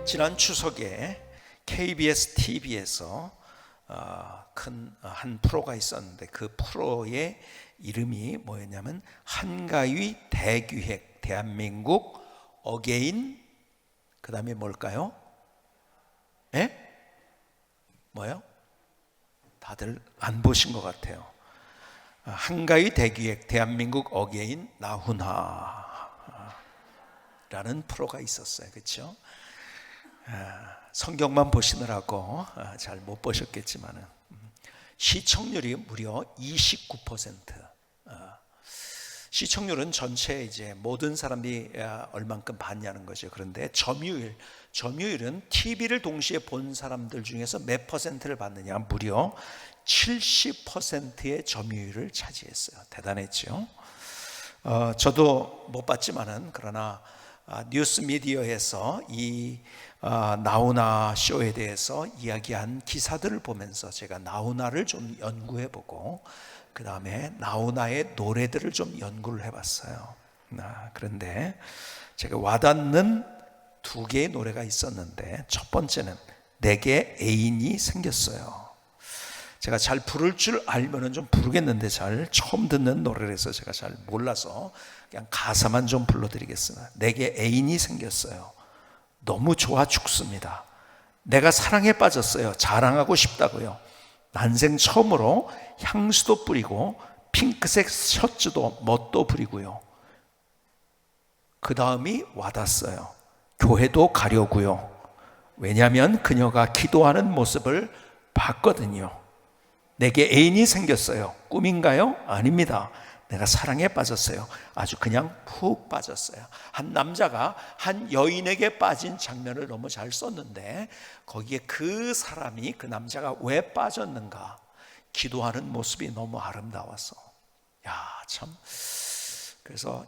지난 추석에 KBS TV에서 큰 한 프로가 있었는데 그 프로의 이름이 뭐였냐면 한가위 대기획 대한민국 어게인 그 다음에 뭘까요? 예? 뭐요? 다들 안 보신 것 같아요. 한가위 대기획 대한민국 어게인 나훈아 라는 프로가 있었어요. 그렇죠? 성경만 보시느라고 잘 못 보셨겠지만은 시청률이 무려 29%. 시청률은 전체 이제 모든 사람들이 얼만큼 봤냐는 거죠. 그런데 점유율은 TV를 동시에 본 사람들 중에서 몇 퍼센트를 봤느냐? 무려 70%의 점유율을 차지했어요. 대단했죠. 저도 못 봤지만은 그러나 뉴스 미디어에서 이 나훈아 쇼에 대해서 이야기한 기사들을 보면서 제가 나훈아를 좀 연구해보고 그 다음에 나훈아의 노래들을 좀 연구를 해봤어요. 그런데 제가 와닿는 두 개의 노래가 있었는데 첫 번째는 내게 애인이 생겼어요. 제가 잘 부를 줄 알면은 좀 부르겠는데 잘 처음 듣는 노래라서 제가 잘 몰라서 그냥 가사만 좀 불러드리겠습니다. 내게 애인이 생겼어요. 너무 좋아 죽습니다. 내가 사랑에 빠졌어요. 자랑하고 싶다고요. 난생 처음으로 향수도 뿌리고 핑크색 셔츠도 멋도 부리고요. 그 다음이 와닿았어요. 교회도 가려고요. 왜냐하면 그녀가 기도하는 모습을 봤거든요. 내게 애인이 생겼어요. 꿈인가요? 아닙니다. 내가 사랑에 빠졌어요. 아주 그냥 푹 빠졌어요. 한 남자가 한 여인에게 빠진 장면을 너무 잘 썼는데 거기에 그 사람이 그 남자가 왜 빠졌는가? 기도하는 모습이 너무 아름다워서 그래서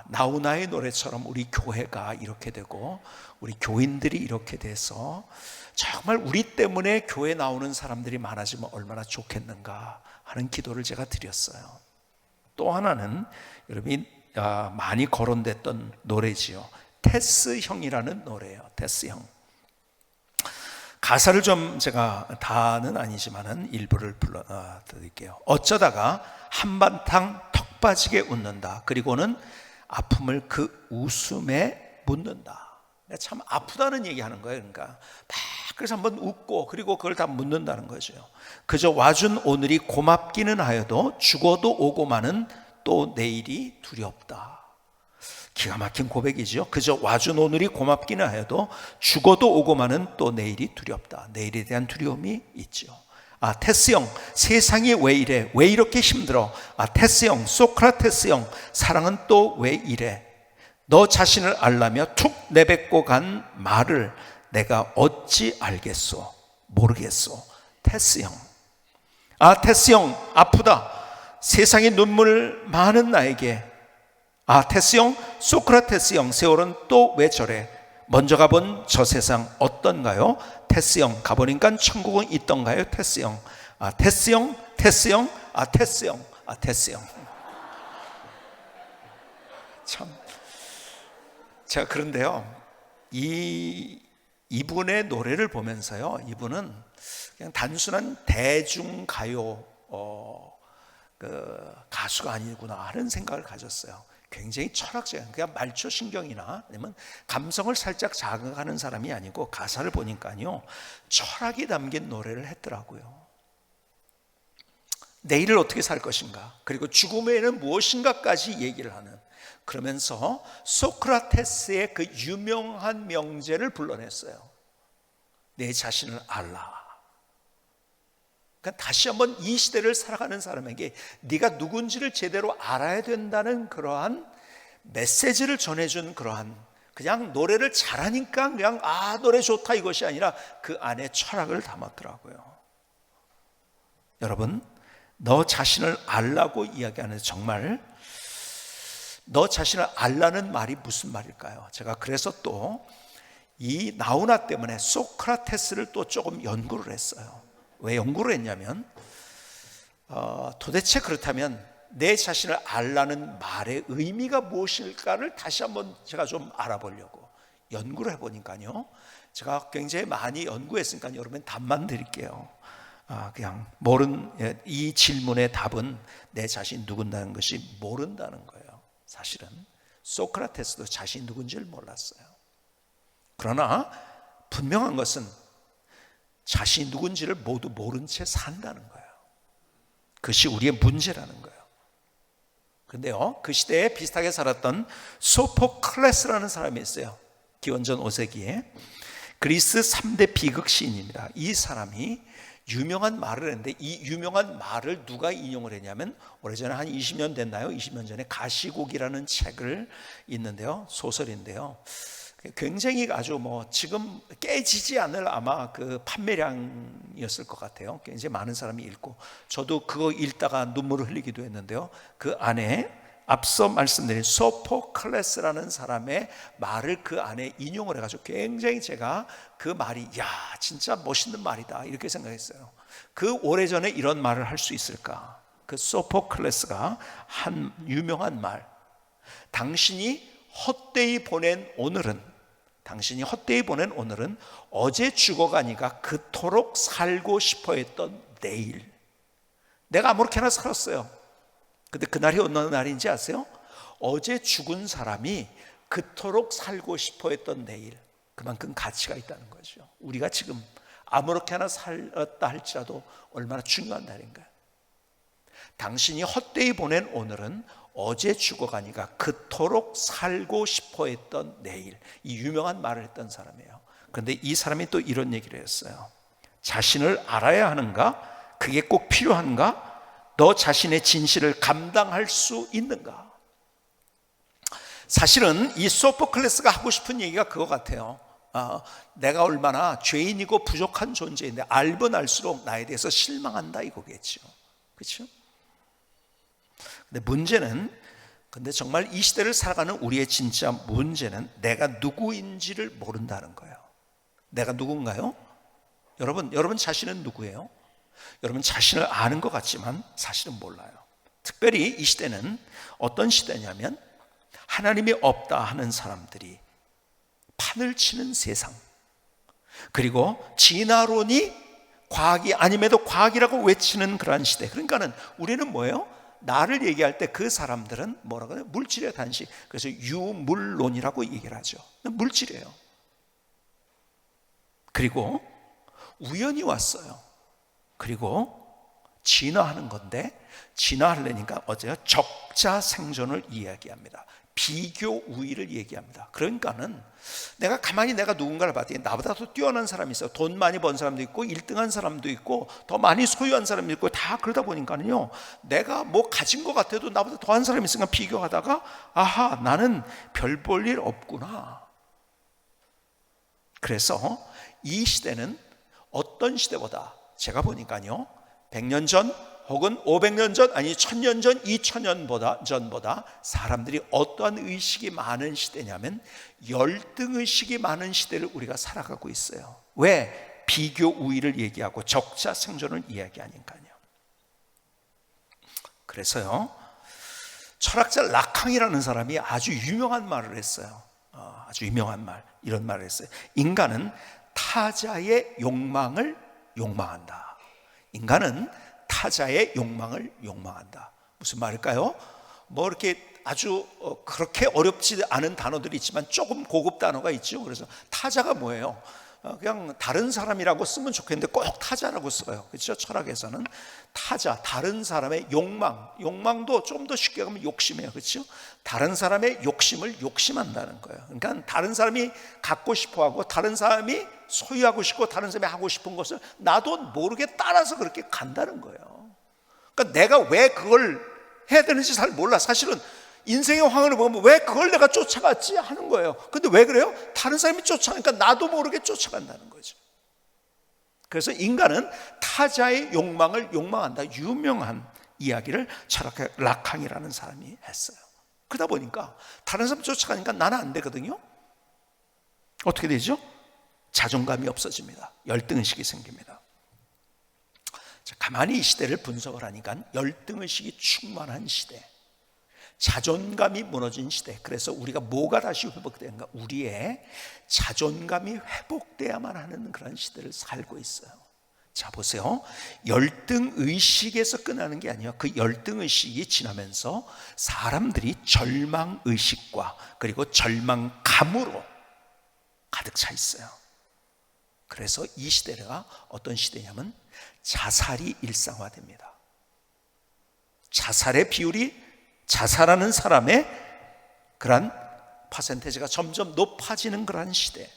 나훈아의 노래처럼 우리 교회가 이렇게 되고 우리 교인들이 이렇게 돼서 정말 우리 때문에 교회 나오는 사람들이 많아지면 얼마나 좋겠는가 하는 기도를 제가 드렸어요. 또 하나는 여러분이 많이 거론됐던 노래지요. 테스 형이라는 노래예요. 테스 형. 가사를 좀 제가 다는 아니지만은 일부를 불러드릴게요. 어쩌다가 한바탕 턱 빠지게 웃는다. 그리고는 아픔을 그 웃음에 묻는다. 참 아프다는 얘기하는 거예요. 그러니까 그래서 한번 웃고 그리고 그걸 다 묻는다는 거죠. 그저 와준 오늘이 고맙기는 하여도 죽어도 오고 마는 또 내일이 두렵다. 기가 막힌 고백이죠. 그저 와준 오늘이 고맙기는 하여도 죽어도 오고 마는 또 내일이 두렵다. 내일에 대한 두려움이 있죠. 테스 형, 세상이 왜 이래? 왜 이렇게 힘들어? 테스 형, 소크라테스 형, 사랑은 또 왜 이래? 너 자신을 알라며 툭 내뱉고 간 말을 내가 어찌 알겠소? 모르겠소. 테스 형. 테스 형, 아프다. 세상에 눈물 많은 나에게. 테스 형, 소크라테스 형, 세월은 또 왜 저래? 먼저 가본 저 세상 어떤가요? 테스 형, 가보니까 천국은 있던가요? 테스 형. 테스 형, 테스 형, 테스 형, 테스 형. 참. 제가 그런데요, 이분의 노래를 보면서요, 이분은 그냥 단순한 대중가요 가수가 아니구나 하는 생각을 가졌어요. 굉장히 철학적인, 그냥 말초신경이나 아니면 감성을 살짝 자극하는 사람이 아니고 가사를 보니까요, 철학이 담긴 노래를 했더라고요. 내일을 어떻게 살 것인가, 그리고 죽음에는 무엇인가까지 얘기를 하는, 그러면서 소크라테스의 그 유명한 명제를 불러냈어요. 내 자신을 알라. 그러니까 다시 한번 이 시대를 살아가는 사람에게 네가 누군지를 제대로 알아야 된다는 그러한 메시지를 전해준 그러한, 그냥 노래를 잘하니까 그냥 노래 좋다 이것이 아니라 그 안에 철학을 담았더라고요. 여러분, 너 자신을 알라고 이야기하는, 정말 너 자신을 알라는 말이 무슨 말일까요? 제가 그래서 또 이 나훈아 때문에 소크라테스를 또 조금 연구를 했어요. 왜 연구를 했냐면 도대체 그렇다면 내 자신을 알라는 말의 의미가 무엇일까를 다시 한번 제가 좀 알아보려고 연구를 해보니까요, 제가 굉장히 많이 연구했으니까 여러분 답만 드릴게요. 그냥 이 질문의 답은 내 자신 누군다는 것이 모른다는 거예요. 사실은 소크라테스도 자신이 누군지를 몰랐어요. 그러나 분명한 것은 자신이 누군지를 모두 모른 채 산다는 거예요. 그것이 우리의 문제라는 거예요. 그런데요, 그 시대에 비슷하게 살았던 소포클레스라는 사람이 있어요. 기원전 5세기에 그리스 3대 비극 시인입니다. 이 사람이 유명한 말을 했는데, 이 유명한 말을 누가 인용을 했냐면, 오래전에 한 20년 됐나요? 20년 전에 가시곡이라는 책을 있는데요, 소설인데요, 굉장히 아주 지금 깨지지 않을 아마 그 판매량이었을 것 같아요. 굉장히 많은 사람이 읽고, 저도 그거 읽다가 눈물을 흘리기도 했는데요, 그 안에 앞서 말씀드린 소포클레스라는 사람의 말을 그 안에 인용을 해가지고 굉장히 제가 그 말이 진짜 멋있는 말이다 이렇게 생각했어요. 그 오래전에 이런 말을 할 수 있을까? 그 소포클레스가 한 유명한 말, 당신이 헛되이 보낸 오늘은 어제 죽어가니까 그토록 살고 싶어 했던 내일. 내가 아무렇게나 살았어요. 근데 그날이 어느 날인지 아세요? 어제 죽은 사람이 그토록 살고 싶어 했던 내일. 그만큼 가치가 있다는 거죠. 우리가 지금 아무렇게나 살았다 할지라도 얼마나 중요한 날인가요? 당신이 헛되이 보낸 오늘은 어제 죽어가니까 그토록 살고 싶어 했던 내일. 이 유명한 말을 했던 사람이에요. 그런데 이 사람이 또 이런 얘기를 했어요. 자신을 알아야 하는가? 그게 꼭 필요한가? 너 자신의 진실을 감당할 수 있는가? 사실은 이 소포클레스가 하고 싶은 얘기가 그거 같아요. 내가 얼마나 죄인이고 부족한 존재인데 알면 알수록 나에 대해서 실망한다 이거겠죠. 그렇죠? 근데 정말 이 시대를 살아가는 우리의 진짜 문제는 내가 누구인지를 모른다는 거예요. 내가 누군가요? 여러분 자신은 누구예요? 여러분 자신을 아는 것 같지만 사실은 몰라요. 특별히 이 시대는 어떤 시대냐면, 하나님이 없다 하는 사람들이 판을 치는 세상, 그리고 진화론이 과학이 아님에도 과학이라고 외치는 그러한 시대. 그러니까는 우리는 뭐예요? 나를 얘기할 때 그 사람들은 뭐라고 해요? 물질의 단식. 그래서 유물론이라고 얘기를 하죠. 물질이에요. 그리고 우연히 왔어요. 그리고 진화하는 건데, 진화하려니까 어째요? 적자 생존을 이야기합니다. 비교 우위를 얘기합니다. 그러니까는 내가 누군가를 봤더니 나보다 더 뛰어난 사람이 있어요. 돈 많이 번 사람도 있고 1등한 사람도 있고 더 많이 소유한 사람도 있고, 다 그러다 보니까는요, 내가 가진 것 같아도 나보다 더한 사람이 있으니까 비교하다가 아하, 나는 별 볼 일 없구나. 그래서 이 시대는 어떤 시대보다, 제가 보니까요, 100년 전 혹은 500년 전, 아니 1000년 전, 2000년 전보다 사람들이 어떠한 의식이 많은 시대냐면 열등의식이 많은 시대를 우리가 살아가고 있어요. 왜? 비교 우위를 얘기하고 적자 생존을 이야기하니까요. 그래서요, 철학자 라캉이라는 사람이 아주 유명한 말을 했어요. 아주 유명한 말, 이런 말을 했어요. 인간은 타자의 욕망을 욕망한다. 인간은 타자의 욕망을 욕망한다. 무슨 말일까요? 이렇게 아주 그렇게 어렵지 않은 단어들이 있지만 조금 고급 단어가 있죠. 그래서 타자가 뭐예요? 그냥 다른 사람이라고 쓰면 좋겠는데 꼭 타자라고 써요. 그렇죠? 철학에서는 타자, 다른 사람의 욕망도 좀 더 쉽게 하면 욕심이에요. 그렇죠? 다른 사람의 욕심을 욕심한다는 거예요. 그러니까 다른 사람이 갖고 싶어하고, 다른 사람이 소유하고 싶고, 다른 사람이 하고 싶은 것을 나도 모르게 따라서 그렇게 간다는 거예요. 그러니까 내가 왜 그걸 해야 되는지 잘 몰라. 사실은 인생의 황혼을 보면 왜 그걸 내가 쫓아갔지 하는 거예요. 근데 왜 그래요? 다른 사람이 쫓아가니까 나도 모르게 쫓아간다는 거죠. 그래서 인간은 타자의 욕망을 욕망한다. 유명한 이야기를 철학자 라캉이라는 사람이 했어요. 그러다 보니까 다른 사람 쫓아가니까 나는 안 되거든요. 어떻게 되죠? 자존감이 없어집니다. 열등의식이 생깁니다. 자, 가만히 이 시대를 분석을 하니까 열등의식이 충만한 시대, 자존감이 무너진 시대. 그래서 우리가 뭐가 다시 회복되는가? 우리의 자존감이 회복돼야만 하는 그런 시대를 살고 있어요. 자, 보세요. 열등의식에서 끝나는 게 아니에요. 그 열등의식이 지나면서 사람들이 절망의식과 그리고 절망감으로 가득 차 있어요. 그래서 이 시대가 어떤 시대냐면 자살이 일상화됩니다. 자살의 비율이, 자살하는 사람의 그런 퍼센테이지가 점점 높아지는 그런 시대.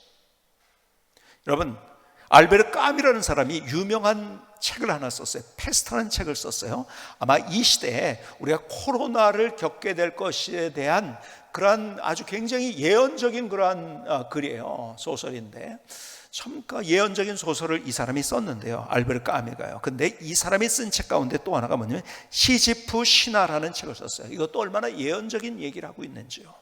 여러분, 알베르 까뮈라는 사람이 유명한 책을 하나 썼어요. 패스트라는 책을 썼어요. 아마 이 시대에 우리가 코로나를 겪게 될 것에 대한 그러한 아주 굉장히 예언적인 그러한 글이에요. 소설인데 참 예언적인 소설을 이 사람이 썼는데요. 알베르 까뮈가요. 근데 이 사람이 쓴 책 가운데 또 하나가 뭐냐면 시지프 신화라는 책을 썼어요. 이것도 얼마나 예언적인 얘기를 하고 있는지요.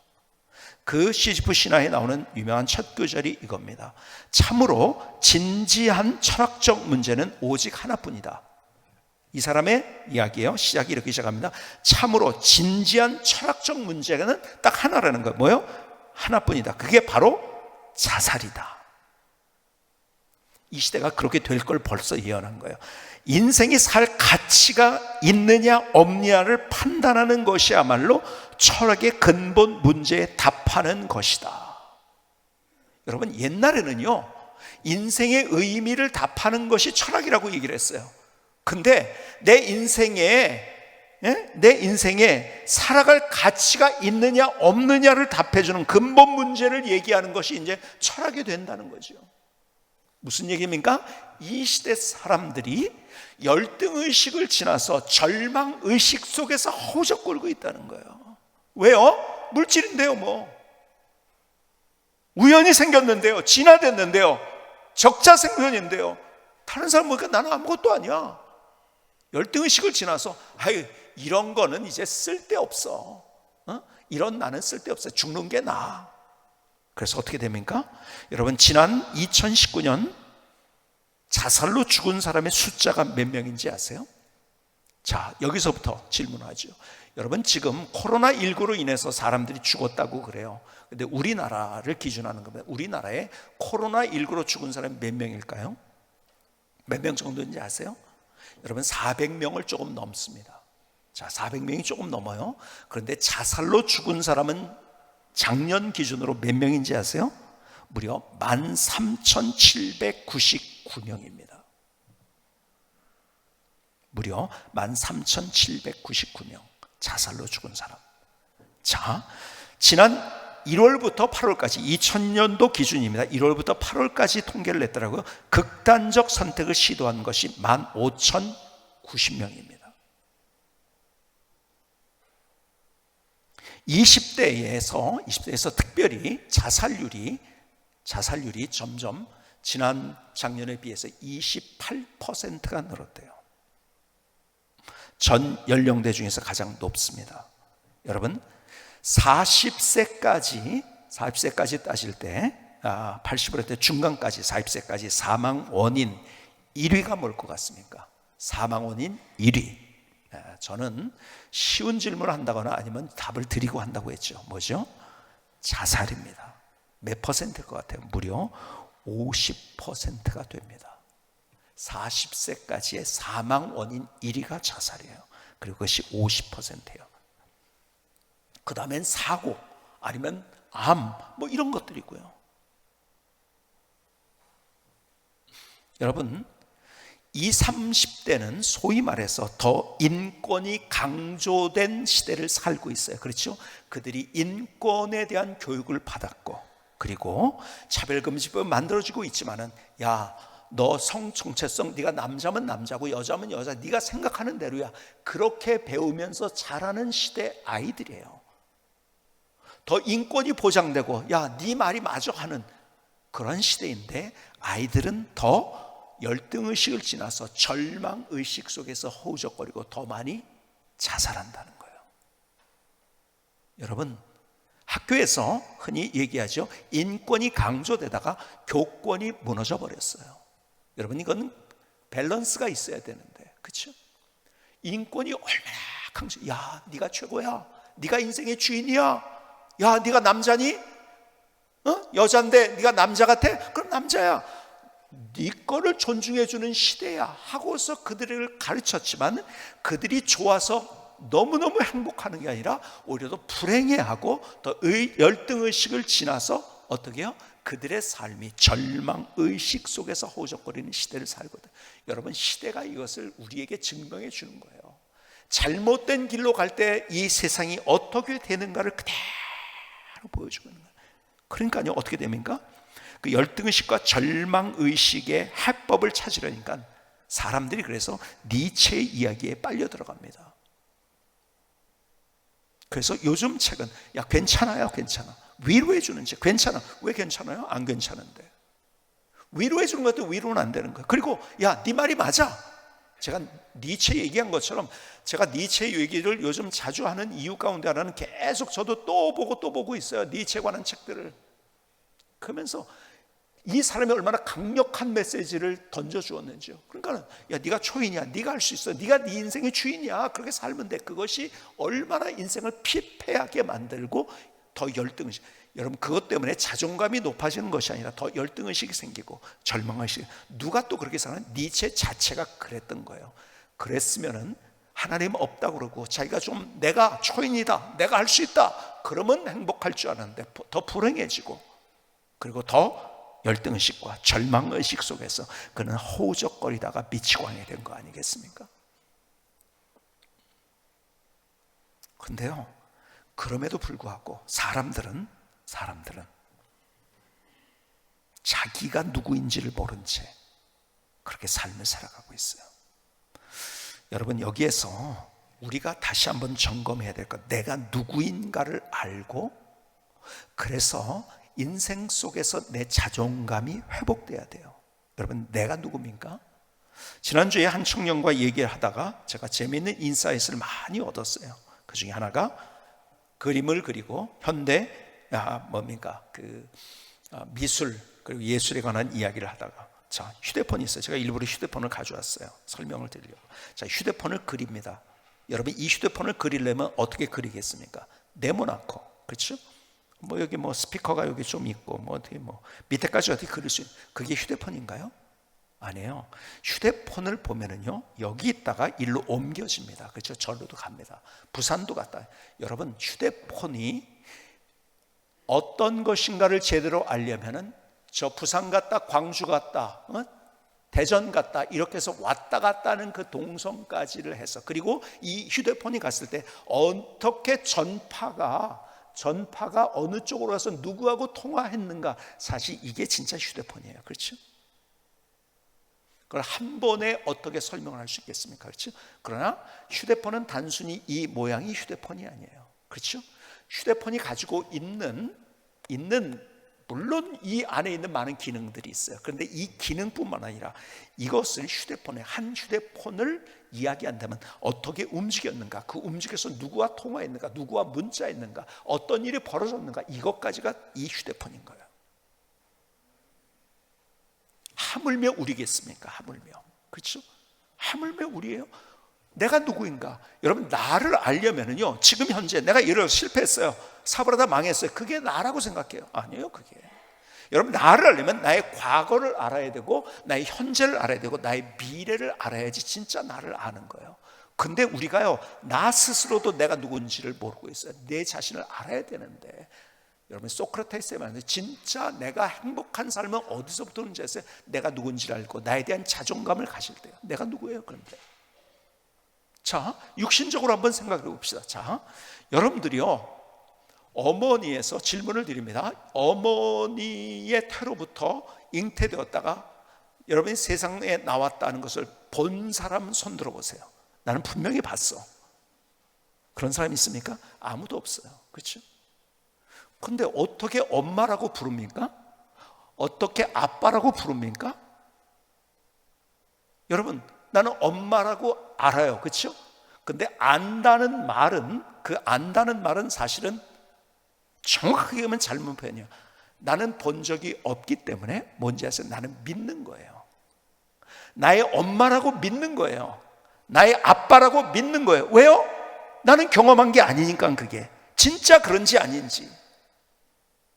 그 시지프 신화에 나오는 유명한 첫 구절이 이겁니다. 참으로 진지한 철학적 문제는 오직 하나뿐이다. 이 사람의 이야기예요. 시작이 이렇게 시작합니다. 참으로 진지한 철학적 문제는 딱 하나라는 거예요. 뭐요? 하나뿐이다. 그게 바로 자살이다. 이 시대가 그렇게 될 걸 벌써 예언한 거예요. 인생이 살 가치가 있느냐 없느냐를 판단하는 것이야말로 철학의 근본 문제에 답하는 것이다. 여러분, 옛날에는요 인생의 의미를 답하는 것이 철학이라고 얘기를 했어요. 근데 내 인생에 살아갈 가치가 있느냐 없느냐를 답해주는 근본 문제를 얘기하는 것이 이제 철학이 된다는 거죠. 무슨 얘기입니까? 이 시대 사람들이 열등의식을 지나서 절망의식 속에서 허우적거리고 있다는 거예요. 왜요? 물질인데요. 뭐 우연히 생겼는데요, 진화됐는데요, 적자생존인데요. 다른 사람 보니까 나는 아무것도 아니야. 열등의식을 지나서 이런 거는 이제 쓸데없어. 이런 나는 쓸데없어. 죽는 게 나아. 그래서 어떻게 됩니까? 여러분, 지난 2019년 자살로 죽은 사람의 숫자가 몇 명인지 아세요? 자, 여기서부터 질문하죠. 여러분, 지금 코로나19로 인해서 사람들이 죽었다고 그래요. 근데 우리나라를 기준하는 겁니다. 우리나라에 코로나19로 죽은 사람이 몇 명일까요? 몇 명 정도인지 아세요? 여러분, 400명을 조금 넘습니다. 자, 400명이 조금 넘어요. 그런데 자살로 죽은 사람은 작년 기준으로 몇 명인지 아세요? 무려 13,799명입니다. 무려 13,799명 자살로 죽은 사람. 자, 지난 1월부터 8월까지 2000년도 기준입니다. 1월부터 8월까지 통계를 냈더라고요. 극단적 선택을 시도한 것이 15,090명입니다. 20대에서 특별히 자살률이 점점 지난 작년에 비해서 28%가 늘었대요. 전 연령대 중에서 가장 높습니다. 여러분, 40세까지 따질 때 80% 중간까지 40세까지 사망 원인 1위가 뭘 것 같습니까? 사망 원인 1위. 저는 쉬운 질문을 한다거나 아니면 답을 드리고 한다고 했죠. 뭐죠? 자살입니다. 몇 퍼센트일 것 같아요? 무려 50%가 됩니다. 40세까지의 사망 원인 1위가 자살이에요. 그리고 그것이 50%예요. 그 다음엔 사고, 아니면 암, 뭐 이런 것들이고요. 여러분, 20, 30대는 소위 말해서 더 인권이 강조된 시대를 살고 있어요. 그렇죠? 그들이 인권에 대한 교육을 받았고, 그리고 차별금지법을 만들어지고 있지만은, 야, 너 성정체성, 네가 남자면 남자고 여자면 여자, 네가 생각하는 대로야. 그렇게 배우면서 자라는 시대 아이들이에요. 더 인권이 보장되고, 야, 네 말이 맞아 하는 그런 시대인데, 아이들은 더 열등의식을 지나서 절망의식 속에서 허우적거리고 더 많이 자살한다는 거예요. 여러분, 학교에서 흔히 얘기하죠. 인권이 강조되다가 교권이 무너져 버렸어요. 여러분, 이건 밸런스가 있어야 되는데, 그렇죠? 인권이 얼마나 강조, 야, 네가 최고야, 네가 인생의 주인이야. 야, 네가 남자니? 여잔데 네가 남자 같아? 그럼 남자야. 네 거를 존중해주는 시대야 하고서 그들을 가르쳤지만, 그들이 좋아서 너무너무 행복하는 게 아니라 오히려 더 불행해하고 더 열등의식을 지나서 어떻게 해요? 그들의 삶이 절망의식 속에서 허우적거리는 시대를 살거든. 여러분, 시대가 이것을 우리에게 증명해 주는 거예요. 잘못된 길로 갈 때 이 세상이 어떻게 되는가를 그대로 보여주고 있는 거예요. 그러니까요, 어떻게 됩니까? 그 열등의식과 절망의식의 해법을 찾으려니까 사람들이 그래서 니체의 이야기에 빨려 들어갑니다. 그래서 요즘 책은 야, 괜찮아요, 괜찮아. 위로해 주는 책, 괜찮아. 왜 괜찮아요? 안 괜찮은데. 위로해 주는 것도 위로는 안 되는 거예요. 그리고 야, 네 말이 맞아. 제가 니체 얘기한 것처럼 제가 니체 얘기를 요즘 자주 하는 이유 가운데 하나는 계속 저도 또 보고 있어요. 니체에 관한 책들을. 그러면서 이 사람이 얼마나 강력한 메시지를 던져주었는지요. 그러니까 야, 네가 초인이야, 네가 할 수 있어, 네가 네 인생의 주인이야, 그렇게 살면 돼. 그것이 얼마나 인생을 피폐하게 만들고 더 열등의식. 여러분, 그것 때문에 자존감이 높아지는 것이 아니라 더 열등의식이 생기고 절망의식. 누가 또 그렇게 생각하는? 니체 자체가 그랬던 거예요. 그랬으면은 하나님 없다고 그러고 자기가 좀 내가 초인이다, 내가 할 수 있다, 그러면 행복할 줄 알았는데 더 불행해지고, 그리고 더 열등의식과 절망의식 속에서 그는 허우적거리다가 미치광이 된 거 아니겠습니까? 그런데요, 그럼에도 불구하고 사람들은 자기가 누구인지를 모른 채 그렇게 삶을 살아가고 있어요. 여러분, 여기에서 우리가 다시 한번 점검해야 될 것, 내가 누구인가를 알고, 그래서 인생 속에서 내 자존감이 회복돼야 돼요. 여러분, 내가 누굽니까? 지난주에 한 청년과 얘기를 하다가 제가 재미있는 인사이트를 많이 얻었어요. 그 중에 하나가 그림을 그리고 현대 미술 그리고 예술에 관한 이야기를 하다가, 자, 휴대폰이 있어요. 제가 일부러 휴대폰을 가져왔어요. 설명을 드리려고. 자, 휴대폰을 그립니다. 여러분, 이 휴대폰을 그리려면 어떻게 그리겠습니까? 네모나고, 그렇죠? 뭐 여기 뭐 스피커가 여기 좀 있고 뭐 어떻게 뭐 밑에까지 어떻게 그릴 수 있는, 그게 휴대폰인가요? 아니에요. 휴대폰을 보면은요, 여기 있다가 일로 옮겨집니다. 그렇죠? 절로도 갑니다. 부산도 갔다. 여러분, 휴대폰이 어떤 것인가를 제대로 알려면은 저 부산 갔다, 광주 갔다, 대전 갔다, 이렇게 해서 왔다 갔다 하는 그 동선까지를 해서, 그리고 이 휴대폰이 갔을 때 어떻게 전파가 어느 쪽으로 가서 누구하고 통화했는가, 사실 이게 진짜 휴대폰이에요. 그렇죠? 그걸 한 번에 어떻게 설명을 할 수 있겠습니까? 그렇죠? 그러나 휴대폰은 단순히 이 모양이 휴대폰이 아니에요. 그렇죠? 휴대폰이 가지고 있는 물론 이 안에 있는 많은 기능들이 있어요. 그런데 이 기능뿐만 아니라 이것을 한 휴대폰을 이야기한다면 어떻게 움직였는가, 그 움직여서 누구와 통화했는가, 누구와 문자했는가, 어떤 일이 벌어졌는가, 이것까지가 이 휴대폰인 거예요. 하물며 우리겠습니까? 하물며. 그렇죠? 하물며 우리예요. 내가 누구인가? 여러분, 나를 알려면은요, 지금 현재 내가 예를 들어 실패했어요, 사업을 하다 망했어요, 그게 나라고 생각해요? 아니에요. 그게 여러분, 나를 알려면 나의 과거를 알아야 되고 나의 현재를 알아야 되고 나의 미래를 알아야지 진짜 나를 아는 거예요. 근데 우리가요, 나 스스로도 내가 누군지를 모르고 있어요. 내 자신을 알아야 되는데, 여러분, 소크라테스의 말은 진짜 내가 행복한 삶은 어디서부터 오는지 아세요? 내가 누군지를 알고 나에 대한 자존감을 가질 때요. 내가 누구예요? 그런데 자, 육신적으로 한번 생각해 봅시다. 자, 여러분들이요, 어머니에서 질문을 드립니다. 어머니의 태로부터 잉태되었다가 여러분이 세상에 나왔다는 것을 본 사람 손 들어보세요. 나는 분명히 봤어. 그런 사람 있습니까? 아무도 없어요. 그렇죠? 근데 어떻게 엄마라고 부릅니까? 어떻게 아빠라고 부릅니까? 여러분, 나는 엄마라고 알아요. 그렇죠? 근데 안다는 말은 사실은 정확하게 보면 잘못 표현이에요. 나는 본 적이 없기 때문에 뭔지 아세요? 나는 믿는 거예요. 나의 엄마라고 믿는 거예요. 나의 아빠라고 믿는 거예요. 왜요? 나는 경험한 게 아니니까 그게 진짜 그런지 아닌지.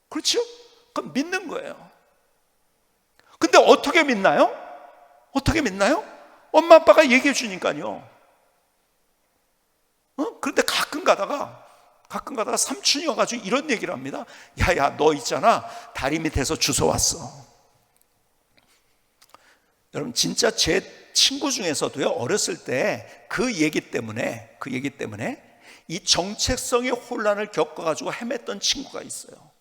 그렇죠? 그럼 믿는 거예요. 근데 어떻게 믿나요? 어떻게 믿나요? 엄마 아빠가 얘기해 주니까요. 그런데 가끔 가다가 삼촌이 와가지고 이런 얘기를 합니다. 야야, 너 있잖아, 다리 밑에서 주워왔어. 여러분, 진짜 제 친구 중에서도요, 어렸을 때 그 얘기 때문에 이 정체성의 혼란을 겪어가지고 헤맸던 친구가 있어요.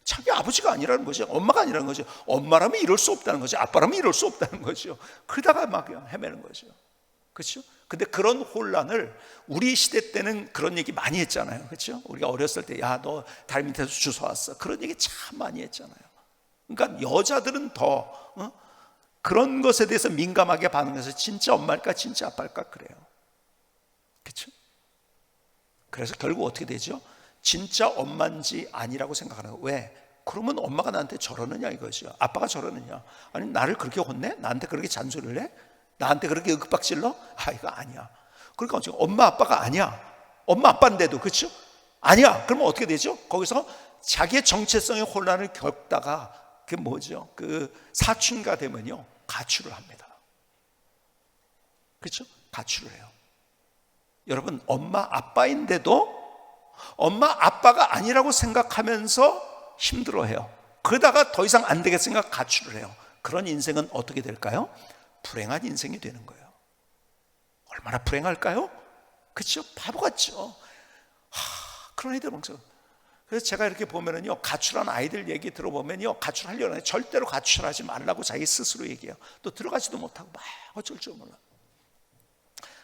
자기 아버지가 아니라는 거죠. 엄마가 아니라는 거죠. 엄마라면 이럴 수 없다는 거죠. 아빠라면 이럴 수 없다는 거죠. 그러다가 막 헤매는 거죠. 그렇죠? 근데 그런 혼란을 우리 시대 때는 그런 얘기 많이 했잖아요. 그렇죠? 우리가 어렸을 때, 야, 너 다리 밑에서 주워왔어. 그런 얘기 참 많이 했잖아요. 그러니까 여자들은 더 그런 것에 대해서 민감하게 반응해서 진짜 엄마일까 진짜 아빠일까 그래요. 그렇죠? 그래서 결국 어떻게 되죠? 진짜 엄마인지 아니라고 생각하는 거예요. 왜? 그러면 엄마가 나한테 저러느냐 이거죠. 아빠가 저러느냐. 아니, 나를 그렇게 혼내? 나한테 그렇게 잔소리를 해? 나한테 그렇게 윽박질러? 아, 이거 아니야. 그러니까 지금 엄마 아빠가 아니야. 엄마 아빠인데도, 그렇죠? 아니야. 그러면 어떻게 되죠? 거기서 자기의 정체성의 혼란을 겪다가 그게 뭐죠? 그 사춘기가 되면요, 가출을 합니다. 그렇죠? 가출을 해요. 여러분, 엄마 아빠인데도 엄마 아빠가 아니라고 생각하면서 힘들어해요. 그러다가 더 이상 안 되겠으니까 가출을 해요. 그런 인생은 어떻게 될까요? 불행한 인생이 되는 거예요. 얼마나 불행할까요? 그렇죠? 바보 같죠. 그런 아이들 많죠. 그래서 제가 이렇게 보면은요, 가출한 아이들 얘기 들어보면요, 가출하려고 해요. 절대로 가출하지 말라고 자기 스스로 얘기해요. 또 들어가지도 못하고 막 어쩔 줄 몰라.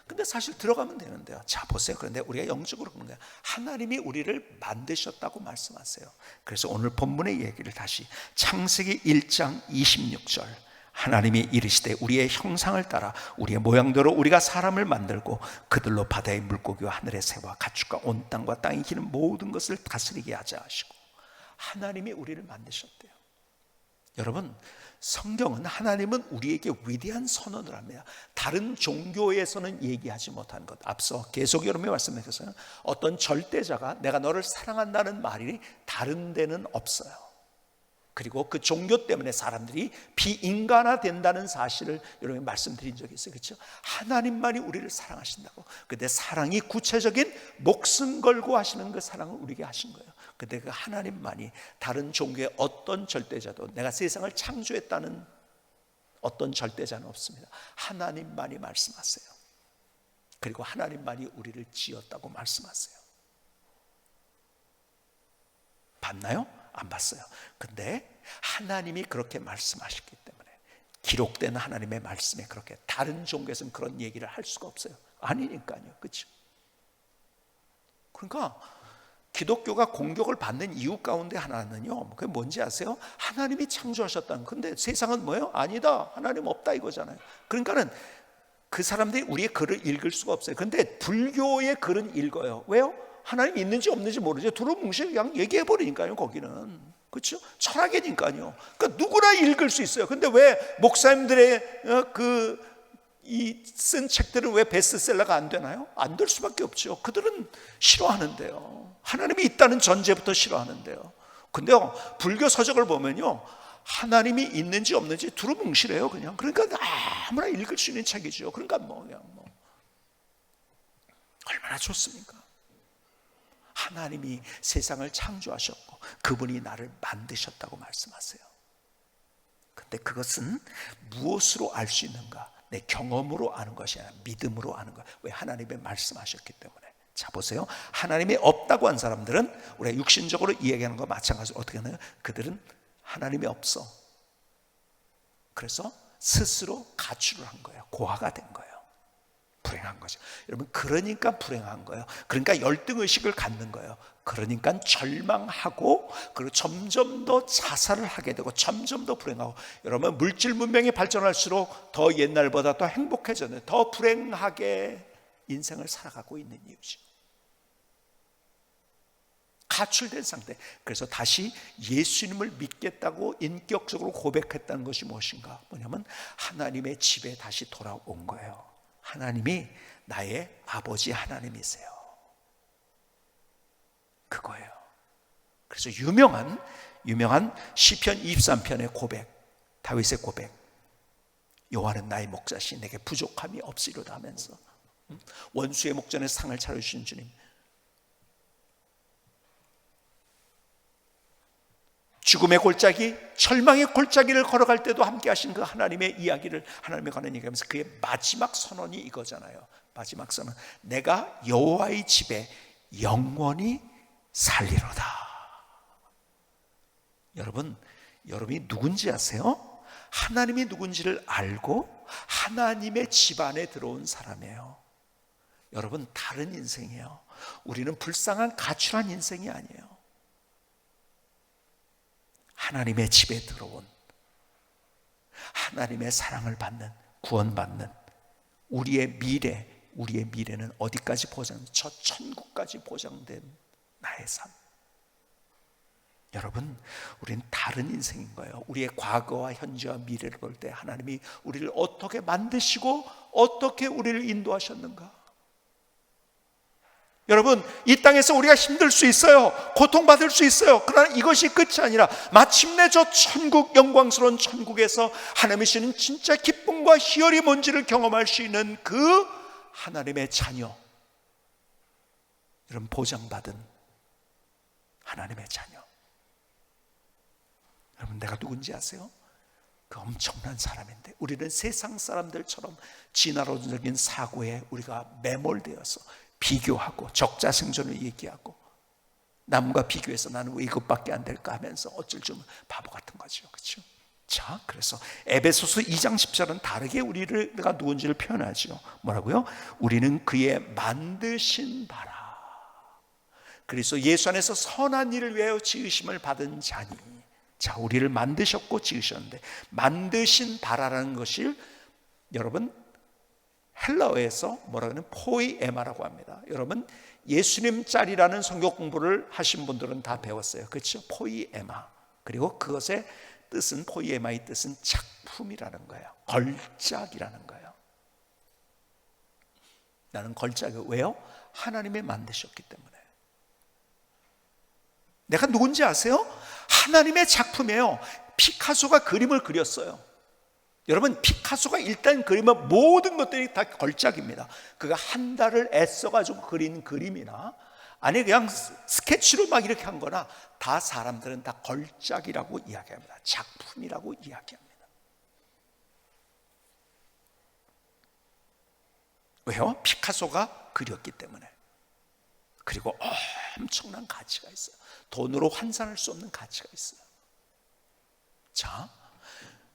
근데 사실 들어가면 되는데요. 자, 보세요. 그런데 우리가 영적으로 그런 거예요. 하나님이 우리를 만드셨다고 말씀하세요. 그래서 오늘 본문의 얘기를 다시, 창세기 1장 26절, 하나님이 이르시되 우리의 형상을 따라 우리의 모양대로 우리가 사람을 만들고 그들로 바다의 물고기와 하늘의 새와 가축과 온 땅과 땅에 기는 모든 것을 다스리게 하자 하시고, 하나님이 우리를 만드셨대요. 여러분, 성경은, 하나님은 우리에게 위대한 선언을 합니다. 다른 종교에서는 얘기하지 못한 것, 앞서 계속 여러분이 말씀하셨어요. 어떤 절대자가 내가 너를 사랑한다는 말이 다른 데는 없어요. 그리고 그 종교 때문에 사람들이 비인간화 된다는 사실을 여러분이 말씀드린 적이 있어요. 그렇죠? 하나님만이 우리를 사랑하신다고. 근데 사랑이 구체적인 목숨 걸고 하시는 그 사랑을 우리에게 하신 거예요. 근데 그 하나님만이, 다른 종교의 어떤 절대자도, 내가 세상을 창조했다는 어떤 절대자는 없습니다. 하나님만이 말씀하세요. 그리고 하나님만이 우리를 지었다고 말씀하세요. 봤나요? 안 봤어요. 근데 하나님이 그렇게 말씀하셨기 때문에, 기록된 하나님의 말씀에 그렇게, 다른 종교에서는 그런 얘기를 할 수가 없어요. 아니니까요. 그렇죠? 그러니까 기독교가 공격을 받는 이유 가운데 하나는요, 그게 뭔지 아세요? 하나님이 창조하셨다는. 근데 세상은 뭐예요? 아니다, 하나님 없다 이거잖아요. 그러니까는 그 사람들이 우리의 글을 읽을 수가 없어요. 근데 불교의 글은 읽어요. 왜요? 하나님 있는지 없는지 모르죠. 두루뭉실 그냥 얘기해 버리니까요. 거기는, 그렇죠? 철학이니까요. 그러니까 누구나 읽을 수 있어요. 근데 왜 목사님들의 쓴 책들은 왜 베스트셀러가 안 되나요? 안 될 수밖에 없죠. 그들은 싫어하는데요. 하나님이 있다는 전제부터 싫어하는데요. 근데요, 불교 서적을 보면요, 하나님이 있는지 없는지 두루뭉실해요. 그냥. 그러니까 아무나 읽을 수 있는 책이죠. 그러니까 그냥 얼마나 좋습니까? 하나님이 세상을 창조하셨고 그분이 나를 만드셨다고 말씀하세요. 근데 그것은 무엇으로 알 수 있는가? 내 경험으로 아는 것이 아니라 믿음으로 아는 거예요. 왜? 하나님이 말씀하셨기 때문에. 자, 보세요. 하나님이 없다고 한 사람들은, 우리가 육신적으로 이야기하는 거 마찬가지로 어떻게 하나요? 그들은 하나님이 없어. 그래서 스스로 가출을 한 거예요. 고아가 된 거예요. 불행한 거죠. 여러분, 그러니까 불행한 거예요. 그러니까 열등의식을 갖는 거예요. 그러니까 절망하고, 그리고 점점 더 자살을 하게 되고, 점점 더 불행하고. 여러분, 물질 문명이 발전할수록 더 옛날보다 더 행복해졌는데 더 불행하게 인생을 살아가고 있는 이유죠. 가출된 상태. 그래서 다시 예수님을 믿겠다고 인격적으로 고백했다는 것이 무엇인가? 뭐냐면 하나님의 집에 다시 돌아온 거예요. 하나님이 나의 아버지 하나님이세요. 그거예요. 그래서 유명한 시편 23편의 고백, 다윗의 고백. 여호와는 나의 목자시 내게 부족함이 없으리로다 하면서 원수의 목전에 상을 차려주신 주님, 죽음의 골짜기, 절망의 골짜기를 걸어갈 때도 함께 하신 그 하나님의 이야기를, 하나님에 관한 얘기하면서 그의 마지막 선언이 이거잖아요. 마지막 선언, 내가 여호와의 집에 영원히 살리로다. 여러분이 누군지 아세요? 하나님이 누군지를 알고 하나님의 집 안에 들어온 사람이에요. 여러분, 다른 인생이에요. 우리는 불쌍한 가출한 인생이 아니에요. 하나님의 집에 들어온, 하나님의 사랑을 받는, 구원받는 우리의 미래는 어디까지 보장된, 저 천국까지 보장된 나의 삶. 여러분, 우리는 다른 인생인 거예요. 우리의 과거와 현재와 미래를 볼 때 하나님이 우리를 어떻게 만드시고 어떻게 우리를 인도하셨는가. 여러분, 이 땅에서 우리가 힘들 수 있어요. 고통받을 수 있어요. 그러나 이것이 끝이 아니라 마침내 저 천국, 영광스러운 천국에서 하나님이 주시는 진짜 기쁨과 희열이 뭔지를 경험할 수 있는 그 하나님의 자녀, 여러분, 보장받은 하나님의 자녀. 여러분, 내가 누군지 아세요? 그 엄청난 사람인데 우리는 세상 사람들처럼 진화론적인 사고에 우리가 매몰되어서 비교하고 적자생존을 얘기하고 남과 비교해서 나는 왜 이것밖에 안 될까 하면서 어쩔 줄 바보 같은 거죠. 그렇죠? 자, 그래서 에베소서 2장 10절은 다르게 우리가 누군지를 표현하죠. 뭐라고요? 우리는 그의 만드신 바라, 그래서 예수 안에서 선한 일을 위하여 지으심을 받은 자니. 자, 우리를 만드셨고 지으셨는데, 만드신 바라라는 것을 여러분 헬라어에서 뭐라고 하냐면 포이에마라고 합니다. 여러분, 예수님 짤이라는 성경 공부를 하신 분들은 다 배웠어요. 그렇죠? 포이에마. 그리고 그것의 뜻은, 포이에마의 뜻은 작품이라는 거예요. 걸작이라는 거예요. 나는 걸작이, 왜요? 하나님이 만드셨기 때문에. 내가 누군지 아세요? 하나님의 작품이에요. 피카소가 그림을 그렸어요. 여러분, 피카소가 일단 그리면 모든 것들이 다 걸작입니다. 그가 한 달을 애써가지고 그린 그림이나 아니 그냥 스케치로 막 이렇게 한 거나 다 사람들은 다 걸작이라고 이야기합니다. 작품이라고 이야기합니다. 왜요? 피카소가 그렸기 때문에. 그리고 엄청난 가치가 있어요. 돈으로 환산할 수 없는 가치가 있어요. 자,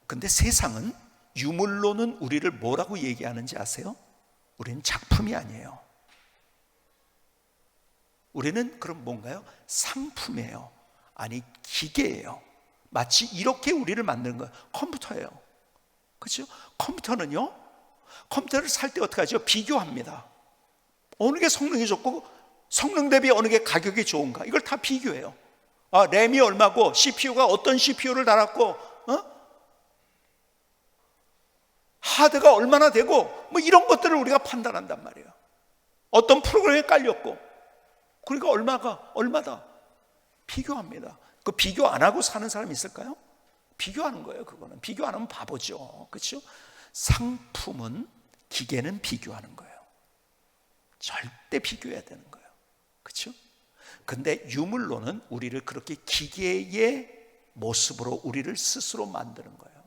근데 세상은 유물로는 우리를 뭐라고 얘기하는지 아세요? 우리는 작품이 아니에요. 우리는 그럼 뭔가요? 상품이에요. 아니, 기계예요. 마치 이렇게 우리를 만드는 거예요. 컴퓨터예요. 그렇죠? 컴퓨터는요, 컴퓨터를 살 때 어떻게 하죠? 비교합니다. 어느 게 성능이 좋고 성능 대비 어느 게 가격이 좋은가, 이걸 다 비교해요. 램이 얼마고 CPU가 어떤 CPU를 달았고 하드가 얼마나 되고 뭐 이런 것들을 우리가 판단한단 말이에요. 어떤 프로그램에 깔렸고, 그러니까 얼마다 비교합니다. 그 비교 안 하고 사는 사람이 있을까요? 비교하는 거예요. 그거는 비교 안 하면 바보죠. 그렇죠? 상품은, 기계는 비교하는 거예요. 절대 비교해야 되는 거예요. 그렇죠? 근데 유물론은 우리를 그렇게 기계의 모습으로 우리를 스스로 만드는 거예요.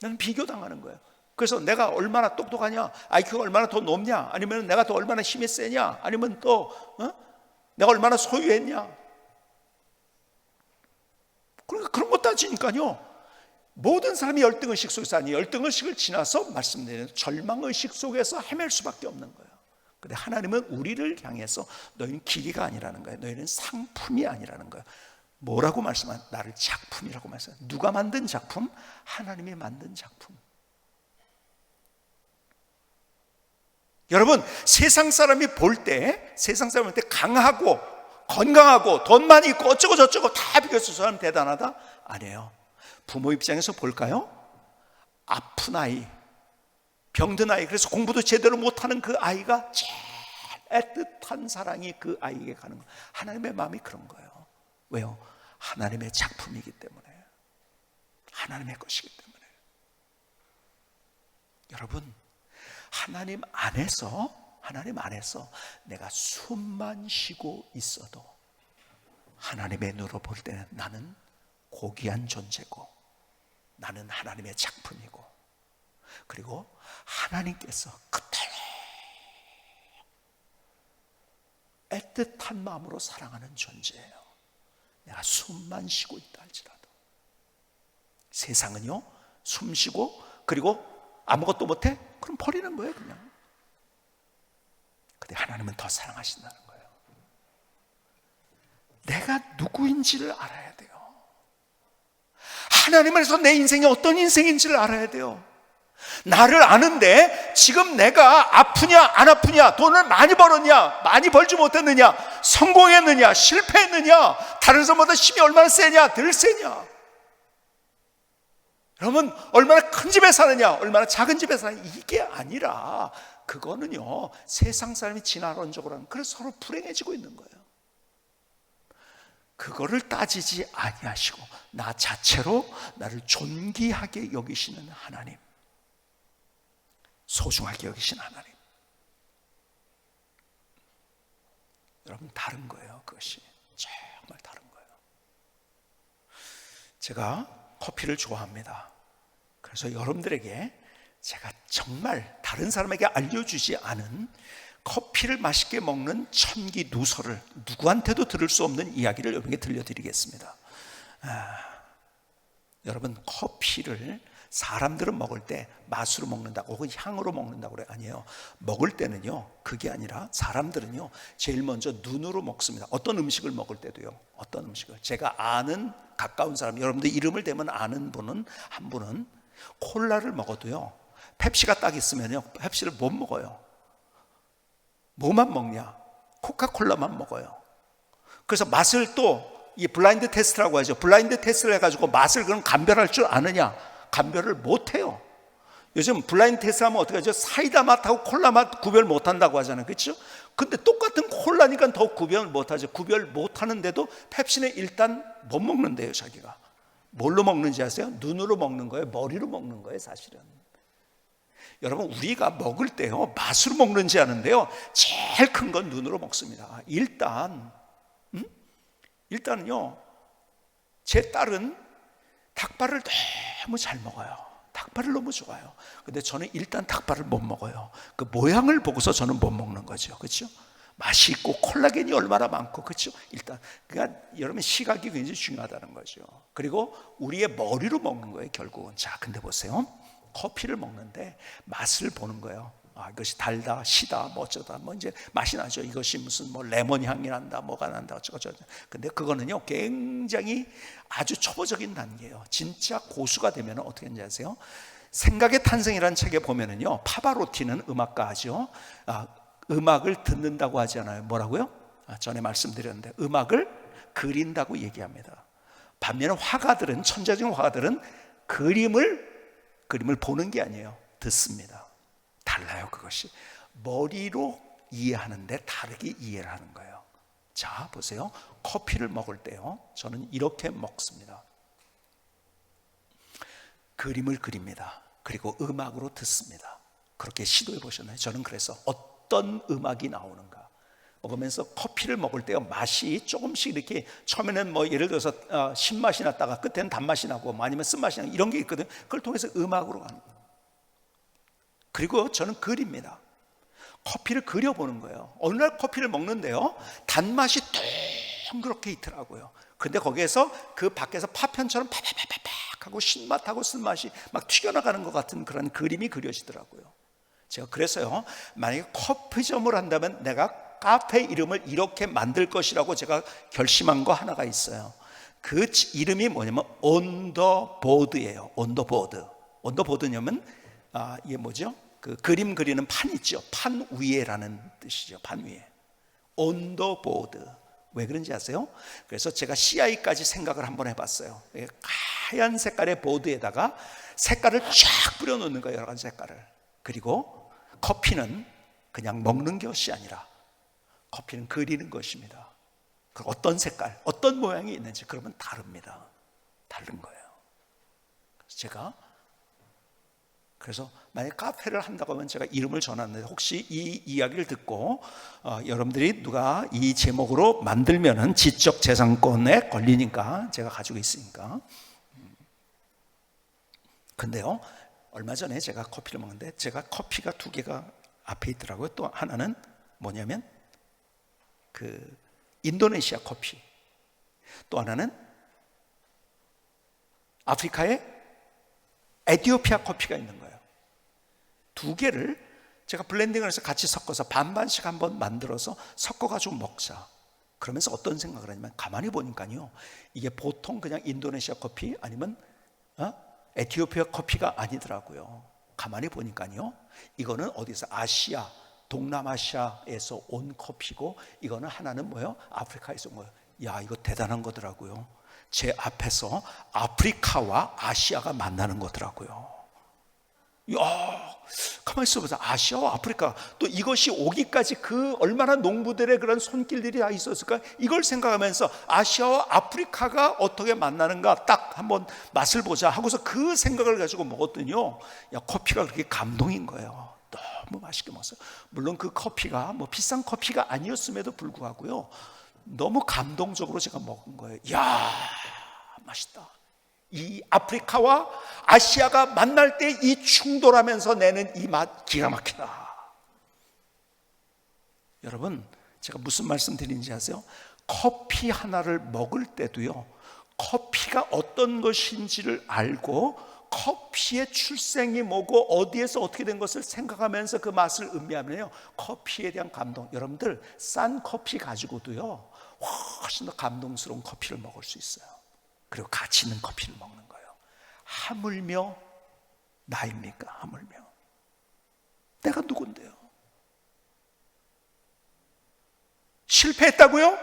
나는 비교당하는 거예요. 그래서 내가 얼마나 똑똑하냐, IQ가 얼마나 더 높냐, 아니면 내가 더 얼마나 힘이 세냐, 아니면 또 내가 얼마나 소유했냐. 그러니까 그런 거 따지니까요, 모든 사람이 열등의식 속에서, 아니 열등의식을 지나서 말씀드리는 절망의식 속에서 헤맬 수밖에 없는 거예요. 근데 하나님은 우리를 향해서 너희는 기계가 아니라는 거예요. 너희는 상품이 아니라는 거예요. 뭐라고 말씀하는? 나를 작품이라고 말씀하는. 누가 만든 작품? 하나님이 만든 작품. 여러분, 세상 사람이 볼 때 강하고 건강하고 돈 많이 있고 어쩌고 저쩌고 다 비교해서 저 사람 대단하다? 아니에요. 부모 입장에서 볼까요? 아픈 아이, 병든 아이, 그래서 공부도 제대로 못하는 그 아이가 제일 애틋한 사랑이 그 아이에게 가는 거예요. 하나님의 마음이 그런 거예요. 왜요? 하나님의 작품이기 때문에, 하나님의 것이기 때문에. 여러분, 하나님 안에서 내가 숨만 쉬고 있어도 하나님의 눈으로 볼 때는 나는 고귀한 존재고, 나는 하나님의 작품이고, 그리고 하나님께서 그토록 애틋한 마음으로 사랑하는 존재예요. 내가 숨만 쉬고 있다 할지라도. 세상은요, 숨 쉬고 그리고 아무것도 못해? 그럼 버리는 거예요, 그냥. 근데 하나님은 더 사랑하신다는 거예요. 내가 누구인지를 알아야 돼요. 하나님에서 내 인생이 어떤 인생인지를 알아야 돼요. 나를 아는데 지금 내가 아프냐 안 아프냐, 돈을 많이 벌었냐 많이 벌지 못했느냐, 성공했느냐 실패했느냐, 다른 사람보다 힘이 얼마나 세냐 덜 세냐, 여러분 얼마나 큰 집에 사느냐 얼마나 작은 집에 사느냐, 이게 아니라 그거는요 세상 사람이 진화론적으로 하는, 그래서 서로 불행해지고 있는 거예요. 그거를 따지지 아니하시고 나 자체로 나를 존귀하게 여기시는 하나님, 소중하게 여기신 하나님, 여러분 다른 거예요. 그것이 정말 다른 거예요. 제가 커피를 좋아합니다. 그래서 여러분들에게 제가 정말 다른 사람에게 알려주지 않은 커피를 맛있게 먹는 천기 누설을, 누구한테도 들을 수 없는 이야기를 여러분에게 들려드리겠습니다. 여러분, 커피를 사람들은 먹을 때 맛으로 먹는다고 혹은 향으로 먹는다고 그래. 아니에요. 먹을 때는요, 그게 아니라 사람들은요 제일 먼저 눈으로 먹습니다. 어떤 음식을 먹을 때도요, 어떤 음식을, 제가 아는 가까운 사람, 여러분들 이름을 대면 아는 분은, 한 분은 콜라를 먹어도요 펩시가 딱 있으면요 펩시를 못 먹어요. 뭐만 먹냐? 코카콜라만 먹어요. 그래서 맛을 또 이 블라인드 테스트라고 하죠. 블라인드 테스트를 해가지고 맛을 그럼 감별할 줄 아느냐? 감별을 못해요. 요즘 블라인드 테스트 하면 어떻게 하죠? 사이다 맛하고 콜라 맛 구별 못한다고 하잖아요, 그렇죠? 근데 똑같은 콜라니까 더 구별 못하죠. 구별 못하는데도 펩시는 일단 못 먹는데요. 자기가 뭘로 먹는지 아세요? 눈으로 먹는 거예요? 머리로 먹는 거예요, 사실은. 여러분, 우리가 먹을 때요 맛으로 먹는지 아는데요 제일 큰 건 눈으로 먹습니다. 일단은요 제 딸은 닭발을 너무 잘 먹어요. 닭발을 너무 좋아해요. 근데 저는 일단 닭발을 못 먹어요. 그 모양을 보고서 저는 못 먹는 거죠, 그렇죠? 맛이 있고 콜라겐이 얼마나 많고, 그렇죠? 일단 그러니까 여러분 시각이 굉장히 중요하다는 거죠. 그리고 우리의 머리로 먹는 거예요, 결국은. 자, 근데 보세요. 커피를 먹는데 맛을 보는 거예요. 아, 이것이 달다, 시다, 뭐 어쩌다, 뭐 이제 맛이 나죠. 이것이 무슨 뭐 레몬 향이 난다, 뭐가 난다, 어쩌고저쩌고. 근데 그거는요 굉장히 아주 초보적인 단계예요. 진짜 고수가 되면 어떻게 하는지 아세요? 생각의 탄생이라는 책에 보면은요 파바로티는 음악가죠. 음악을 듣는다고 하지 않아요. 뭐라고요? 전에 말씀드렸는데 음악을 그린다고 얘기합니다. 반면에 화가들은, 천재적인 화가들은 그림을 보는 게 아니에요. 듣습니다. 달라요. 그것이 머리로 이해하는데 다르게 이해를 하는 거예요. 자, 보세요. 커피를 먹을 때요 저는 이렇게 먹습니다. 그림을 그립니다. 그리고 음악으로 듣습니다. 그렇게 시도해 보셨나요? 저는 그래서 어떤 음악이 나오는가 먹으면서, 커피를 먹을 때요 맛이 조금씩 이렇게 처음에는 뭐 예를 들어서 신맛이 났다가 끝에는 단맛이 나고 뭐 아니면 쓴맛이 나고 이런 게 있거든요. 그걸 통해서 음악으로 가는 거예요. 그리고 저는 그립니다. 커피를 그려보는 거예요. 어느 날 커피를 먹는데요 단맛이 동그랗게 있더라고요. 근데 거기에서 그 밖에서 파편처럼 파팍파팍 하고 신맛하고 쓴맛이 막 튀겨나가는 것 같은 그런 그림이 그려지더라고요. 제가 그래서요 만약에 커피점을 한다면 내가 카페 이름을 이렇게 만들 것이라고 제가 결심한 거 하나가 있어요. 그 이름이 뭐냐면 온더보드예요. 온더보드냐면 이게 뭐죠? 그 그림 그리는 판 있죠. 판 위에라는 뜻이죠. 판 위에. 온더보드. 왜 그런지 아세요? 그래서 제가 CI까지 생각을 한번 해봤어요. 하얀 색깔의 보드에다가 색깔을 쫙 뿌려놓는 거예요. 여러 가지 색깔을. 그리고 커피는 그냥 먹는 것이 아니라 커피는 그리는 것입니다. 어떤 색깔, 어떤 모양이 있는지 그러면 다릅니다. 다른 거예요. 그래서 만약 카페를 한다고 하면 제가 이름을 전하는데, 혹시 이 이야기를 듣고 여러분들이 누가 이 제목으로 만들면은 지적재산권에 걸리니까 제가 가지고 있으니까. 근데요, 얼마 전에 제가 커피를 먹는데, 제가 커피가 두 개가 앞에 있더라고요. 또 하나는 뭐냐면 그 인도네시아 커피, 또 하나는 아프리카의 에티오피아 커피가 있는 거예요. 두 개를 제가 블렌딩을 해서 같이 섞어서 반반씩 한번 만들어서 섞어가지고 먹자. 그러면서 어떤 생각을 하냐면, 가만히 보니까요, 이게 보통 그냥 인도네시아 커피 아니면 에티오피아 커피가 아니더라고요. 가만히 보니까요, 이거는 어디서 아시아, 동남아시아에서 온 커피고, 이거는 하나는 뭐예요? 아프리카에서 온 거예요. 야, 이거 대단한 거더라고요. 제 앞에서 아프리카와 아시아가 만나는 거더라고요. 야, 가만히 있어보자. 아시아와 아프리카, 또 이것이 오기까지 그 얼마나 농부들의 그런 손길들이 다 있었을까, 이걸 생각하면서 아시아와 아프리카가 어떻게 만나는가 딱 한번 맛을 보자 하고서 그 생각을 가지고 먹었더니요, 야, 커피가 그렇게 감동인 거예요. 너무 맛있게 먹었어요. 물론 그 커피가 뭐 비싼 커피가 아니었음에도 불구하고요, 너무 감동적으로 제가 먹은 거예요. 야, 맛있다. 이 아프리카와 아시아가 만날 때 이 충돌하면서 내는 이 맛, 기가 막히다. 여러분, 제가 무슨 말씀 드리는지 아세요? 커피 하나를 먹을 때도요, 커피가 어떤 것인지를 알고 커피의 출생이 뭐고 어디에서 어떻게 된 것을 생각하면서 그 맛을 음미하면요, 커피에 대한 감동, 여러분들 싼 커피 가지고도요 훨씬 더 감동스러운 커피를 먹을 수 있어요. 그리고 가치 있는 커피를 먹는 거예요. 하물며 나입니까? 하물며 내가 누군데요? 실패했다고요?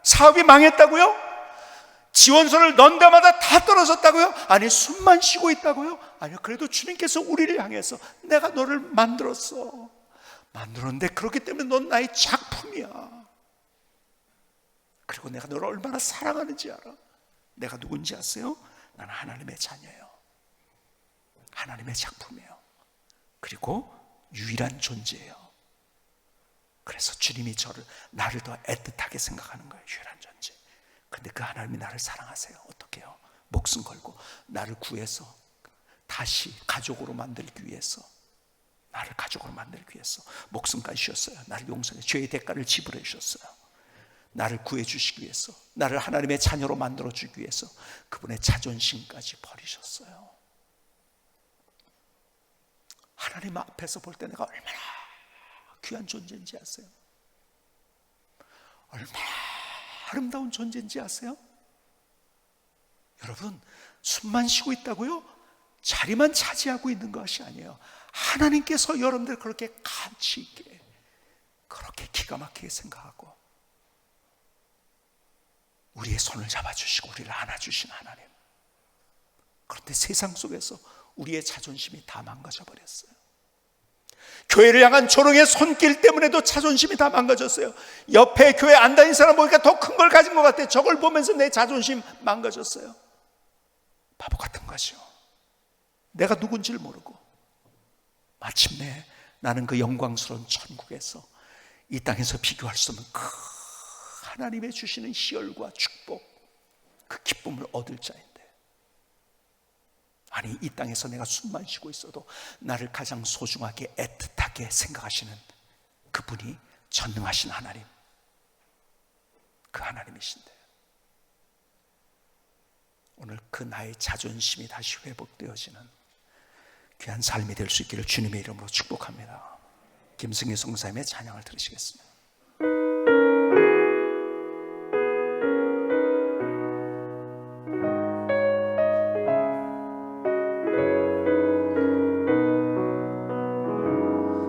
사업이 망했다고요? 지원서를 넣은 데마다 다 떨어졌다고요? 아니, 숨만 쉬고 있다고요? 아니요, 그래도 주님께서 우리를 향해서 내가 너를 만들었어. 만들었는데 그렇기 때문에 넌 나의 작품이야. 그리고 내가 너를 얼마나 사랑하는지 알아. 내가 누군지 아세요? 나는 하나님의 자녀예요. 하나님의 작품이에요. 그리고 유일한 존재예요. 그래서 주님이 나를 더 애틋하게 생각하는 거예요. 유일한 존재. 근데 그 하나님이 나를 사랑하세요. 어떻게 해요? 목숨 걸고 나를 구해서 다시 가족으로 만들기 위해서, 나를 가족으로 만들기 위해서 목숨까지 주셨어요. 나를 용서해, 죄의 대가를 지불해 주셨어요. 나를 구해 주시기 위해서, 나를 하나님의 자녀로 만들어 주기 위해서 그분의 자존심까지 버리셨어요. 하나님 앞에서 볼 때 내가 얼마나 귀한 존재인지 아세요? 얼마나 아름다운 존재인지 아세요? 여러분, 숨만 쉬고 있다고요? 자리만 차지하고 있는 것이 아니에요. 하나님께서 여러분들 그렇게 가치 있게, 그렇게 기가 막히게 생각하고 우리의 손을 잡아주시고 우리를 안아주신 하나님. 그런데 세상 속에서 우리의 자존심이 다 망가져 버렸어요. 교회를 향한 조롱의 손길 때문에도 자존심이 다 망가졌어요. 옆에 교회 안 다니는 사람 보니까 더 큰 걸 가진 것 같아. 저걸 보면서 내 자존심 망가졌어요. 바보 같은 거죠. 내가 누군지를 모르고 마침내 나는 그 영광스러운 천국에서 이 땅에서 비교할 수 없는 그 하나님의 주시는 희열과 축복, 그 기쁨을 얻을 자인데, 아니, 이 땅에서 내가 숨만 쉬고 있어도 나를 가장 소중하게 애틋하게 생각하시는 그분이 전능하신 하나님, 그 하나님이신데, 오늘 그 나의 자존심이 다시 회복되어지는 귀한 삶이 될 수 있기를 주님의 이름으로 축복합니다. 김승희 성사님의 찬양을 들으시겠습니다.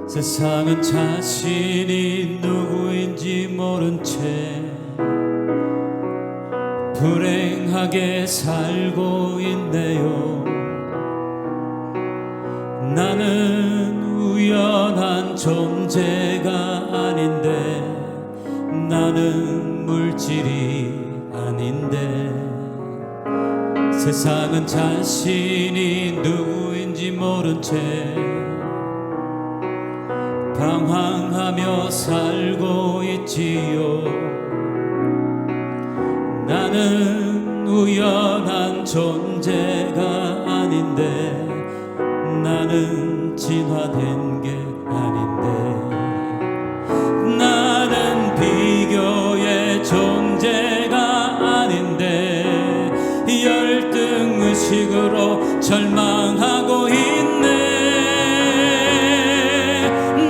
세상은 자신이 누구인지 모른 채 불행하게 살고 있네요. 나는 우연한 존재가 아닌데 나는 물질이 아닌데 세상은 자신이 누구인지 모른 채 방황하며 살고 있지요. 나는 우연한 존재가 아닌데 나는 진화된 게 아닌데 나는 비교의 존재가 아닌데 열등의식으로 절망하고 있네.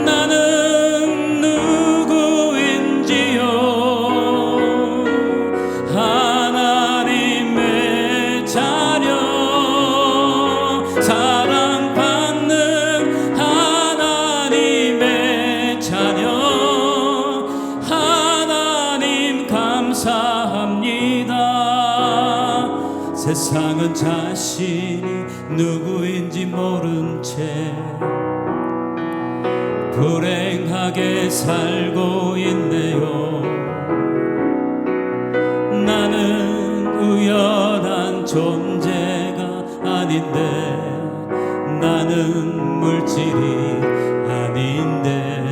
나는 누구인지요? 하나님의 자녀, 사랑받는 하나님의 자녀. 하나님 감사합니다. 세상은 자신이 누구인지 모른 채 불행하게 살고 있네요. 나는 우연한 존재가 아닌데 나는 물질이 아닌데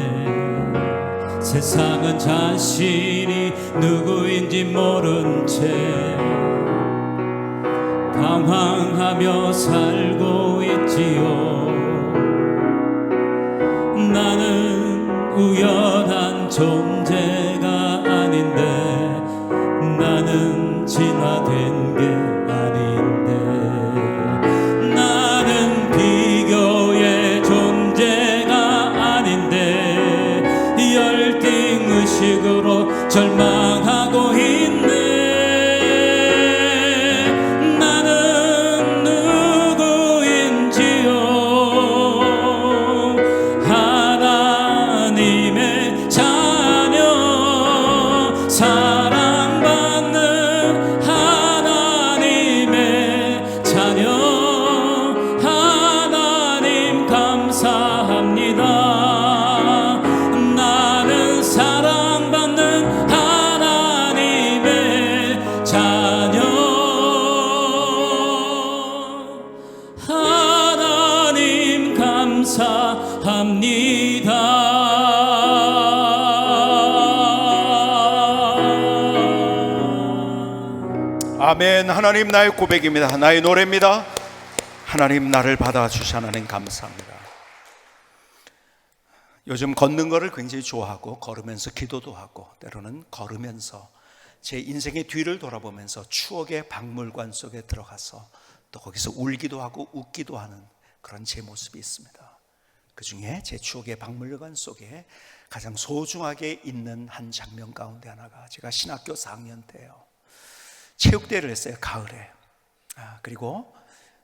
세상은 자신이 누구인지 모른 채 방황하며 살고 있지요. 나는 우연한 존재가 아닌데 나는 진화된 게 아닌데 나는 비교의 존재가 아닌데 열등의식으로 절망하고 있네. 아멘. 하나님 나의 고백입니다. 나의 노래입니다. 하나님 나를 받아주시 하나님 감사합니다. 요즘 걷는 거를 굉장히 좋아하고 걸으면서 기도도 하고 때로는 걸으면서 제 인생의 뒤를 돌아보면서 추억의 박물관 속에 들어가서 또 거기서 울기도 하고 웃기도 하는 그런 제 모습이 있습니다. 그 중에 제 추억의 박물관 속에 가장 소중하게 있는 한 장면 가운데 하나가 제가 신학교 4학년 때예요. 체육대회를 했어요. 가을에. 그리고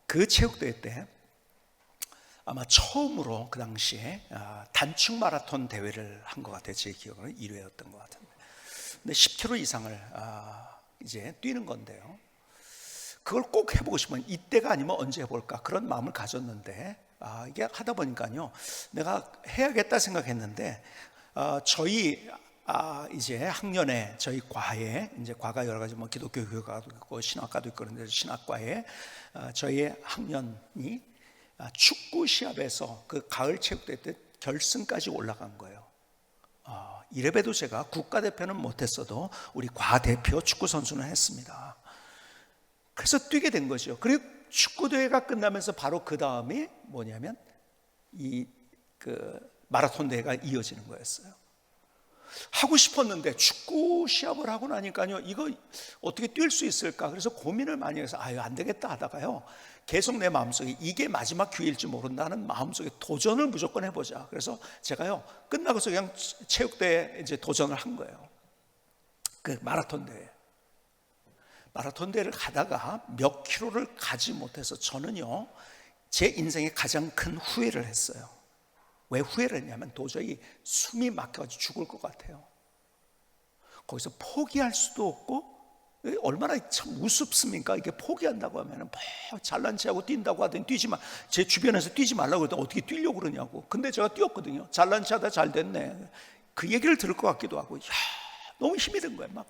그 체육대회 때 아마 처음으로 그 당시에 단축 마라톤 대회를 한 것 같아요. 제 기억으로는 1회였던 것 같은데. 근데 10km 이상을 이제 뛰는 건데요. 그걸 꼭 해보고 싶으면 이때가 아니면 언제 해볼까 그런 마음을 가졌는데 이게 하다 보니까요 내가 해야겠다 생각했는데 저희 이제 학년에 저희 과에 이제 과가 여러 가지 뭐 기독교 교과도 있고 신학과도 있고 그런데 신학과에 저희 학년이 축구 시합에서 그 가을 체육대회 때 결승까지 올라간 거예요. 이래봬도 제가 국가대표는 못했어도 우리 과대표 축구 선수는 했습니다. 그래서 뛰게 된 거죠. 그리고 축구대회가 끝나면서 바로 그 다음이 뭐냐면 그 마라톤 대회가 이어지는 거였어요. 하고 싶었는데 축구 시합을 하고 나니까요 이거 어떻게 뛸 수 있을까 그래서 고민을 많이 해서 안 되겠다 하다가요 계속 내 마음속에 이게 마지막 기회일지 모른다는 마음속에 도전을 무조건 해보자. 그래서 제가요 끝나고서 그냥 체육대회에 이제 도전을 한 거예요. 그 마라톤 대회를 가다가 몇 킬로를 가지 못해서 저는요 제 인생의 가장 큰 후회를 했어요. 왜 후회를 했냐면 도저히 숨이 막혀가지고 죽을 것 같아요. 거기서 포기할 수도 없고 얼마나 참 우습습니까? 이게 포기한다고 하면 뭐 잘난 체하고 뛴다고 하더니 뛰지 마. 제 주변에서 뛰지 말라고 했더니 어떻게 뛰려고 그러냐고. 근데 제가 뛰었거든요. 잘난 체하다 잘 됐네. 그 얘기를 들을 것 같기도 하고 야 너무 힘이 든 거예요. 막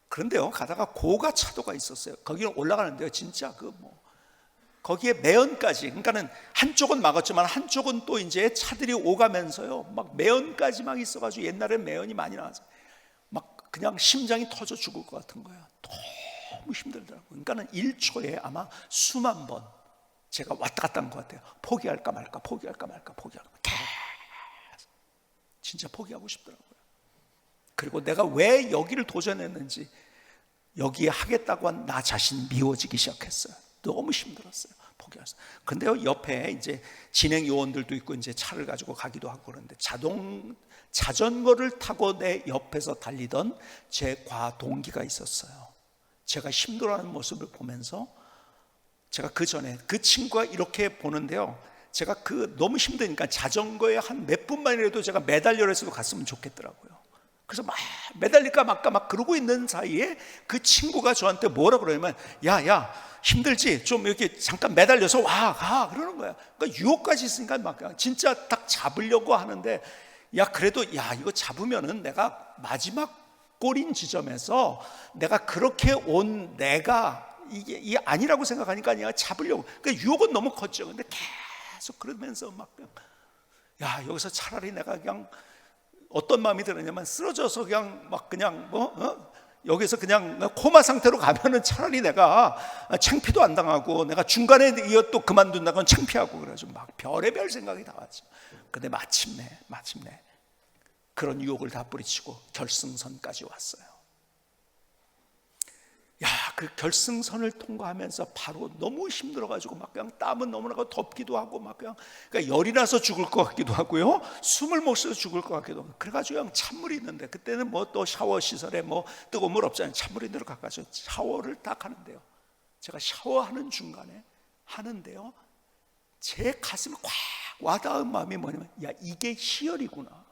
그런데요, 가다가 고가 차도가 있었어요. 거기는 올라가는데요, 진짜 거기에 매연까지, 그러니까는 한쪽은 막았지만 한쪽은 또 이제 차들이 오가면서요, 막 매연까지 막 있어가지고 옛날에 매연이 많이 나와서 막 그냥 심장이 터져 죽을 것 같은 거예요. 너무 힘들더라고요. 그러니까는 1초에 아마 수만 번 제가 왔다 갔다 한 것 같아요. 포기할까 말까, 포기할까 말까, 포기할까 말까. 계속 진짜 포기하고 싶더라고요. 그리고 내가 왜 여기를 도전했는지, 여기에 하겠다고 한 나 자신이 미워지기 시작했어요. 너무 힘들었어요. 포기했어요. 근데요, 옆에 이제 진행 요원들도 있고 이제 차를 가지고 가기도 하고 그러는데 자전거를 타고 내 옆에서 달리던 제 과동기가 있었어요. 제가 힘들어하는 모습을 보면서 제가 그 전에 그 친구가 이렇게 보는데요, 제가 너무 힘드니까 자전거에 한 몇 분만이라도 제가 매달려서도 갔으면 좋겠더라고요. 그래서 막 매달릴까 말까 막 그러고 있는 사이에 그 친구가 저한테 뭐라 그러냐면, 야 힘들지? 좀 이렇게 잠깐 매달려서 가 그러는 거야. 그러니까 유혹까지 있으니까 막 진짜 딱 잡으려고 하는데, 그래도 이거 잡으면은 내가 마지막 꼬린 지점에서 내가 그렇게 온 내가 이게 아니라고 생각하니까 그냥 잡으려고. 그러니까 유혹은 너무 컸죠. 근데 계속 그러면서 막 여기서 차라리 내가 그냥 어떤 마음이 들었냐면, 쓰러져서 그냥 막 그냥 여기서 그냥 코마 상태로 가면은 차라리 내가 창피도 안 당하고, 내가 중간에 이어 또 그만둔다고는 창피하고, 그래가지고 막 별의별 생각이 다 왔죠. 근데 마침내 그런 유혹을 다 뿌리치고 결승선까지 왔어요. 그 결승선을 통과하면서 바로 너무 힘들어가지고 막 그냥 땀은 너무나고 덥기도 하고 막 그러니까 열이 나서 죽을 것 같기도 하고요, 숨을 못 쉬어서 죽을 것 같기도 하고, 그래가지고 그냥 찬물이 있는데, 그때는 뭐 또 샤워 시설에 뭐 뜨거운 물 없잖아요. 찬물이 있는 데로 가가지고 샤워를 딱 하는데요, 제가 샤워하는 중간에 하는데요, 제 가슴에 꽉 와닿은 마음이 뭐냐면, 이게 희열이구나,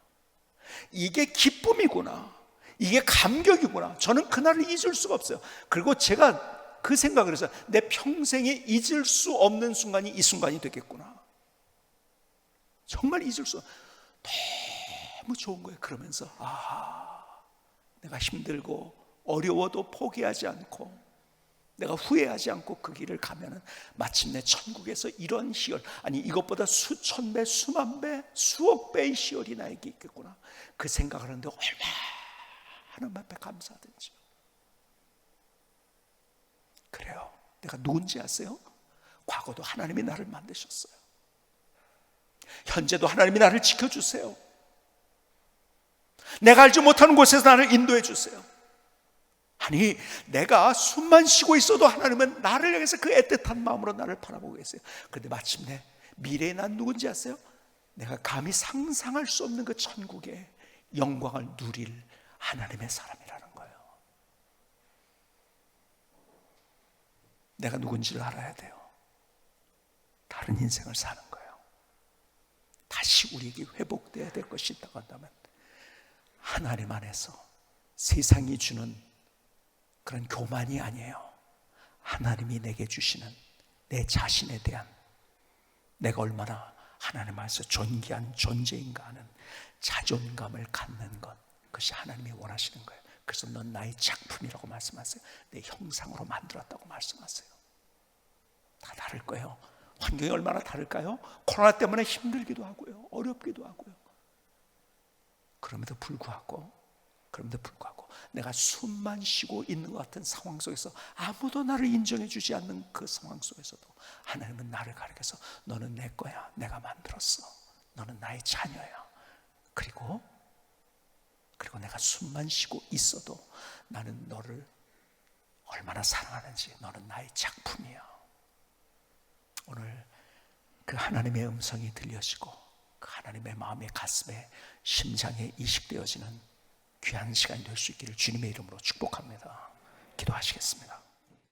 이게 기쁨이구나, 이게 감격이구나. 저는 그날을 잊을 수가 없어요. 그리고 제가 그 생각을 해서 내 평생에 잊을 수 없는 순간이 이 순간이 되겠구나. 정말 잊을 수, 너무 좋은 거예요. 그러면서 내가 힘들고 어려워도 포기하지 않고, 내가 후회하지 않고 그 길을 가면은 마침내 천국에서 이런 희열, 아니 이것보다 수천 배, 수만 배, 수억 배의 희열이 나에게 있겠구나. 그 생각을 하는데 얼마나 하나님 앞에 감사하든지요. 그래요. 내가 누군지 아세요? 과거도 하나님이 나를 만드셨어요. 현재도 하나님이 나를 지켜주세요. 내가 알지 못하는 곳에서 나를 인도해 주세요. 아니, 내가 숨만 쉬고 있어도 하나님은 나를 향해서 그 애틋한 마음으로 나를 바라보고 계세요. 그런데 마침내 미래에 난 누군지 아세요? 내가 감히 상상할 수 없는 그 천국의 영광을 누릴 하나님의 사람이라는 거예요. 내가 누군지를 알아야 돼요. 다른 인생을 사는 거예요. 다시 우리에게 회복돼야 될 것이 있다고 한다면, 하나님 안에서 세상이 주는 그런 교만이 아니에요. 하나님이 내게 주시는 내 자신에 대한, 내가 얼마나 하나님 안에서 존귀한 존재인가 하는 자존감을 갖는 것, 그것이 하나님이 원하시는 거예요. 그래서 넌 나의 작품이라고 말씀하세요. 내 형상으로 만들었다고 말씀하세요. 다 다를 거예요. 환경이 얼마나 다를까요? 코로나 때문에 힘들기도 하고요, 어렵기도 하고요. 그럼에도 불구하고 내가 숨만 쉬고 있는 것 같은 상황 속에서, 아무도 나를 인정해 주지 않는 그 상황 속에서도 하나님은 나를 가리켜서 너는 내 거야, 내가 만들었어, 너는 나의 자녀야. 그리고 내가 숨만 쉬고 있어도 나는 너를 얼마나 사랑하는지, 너는 나의 작품이야. 오늘 그 하나님의 음성이 들려지고 그 하나님의 마음의 가슴에 심장에 이식되어지는 귀한 시간이 될 수 있기를 주님의 이름으로 축복합니다. 기도하시겠습니다.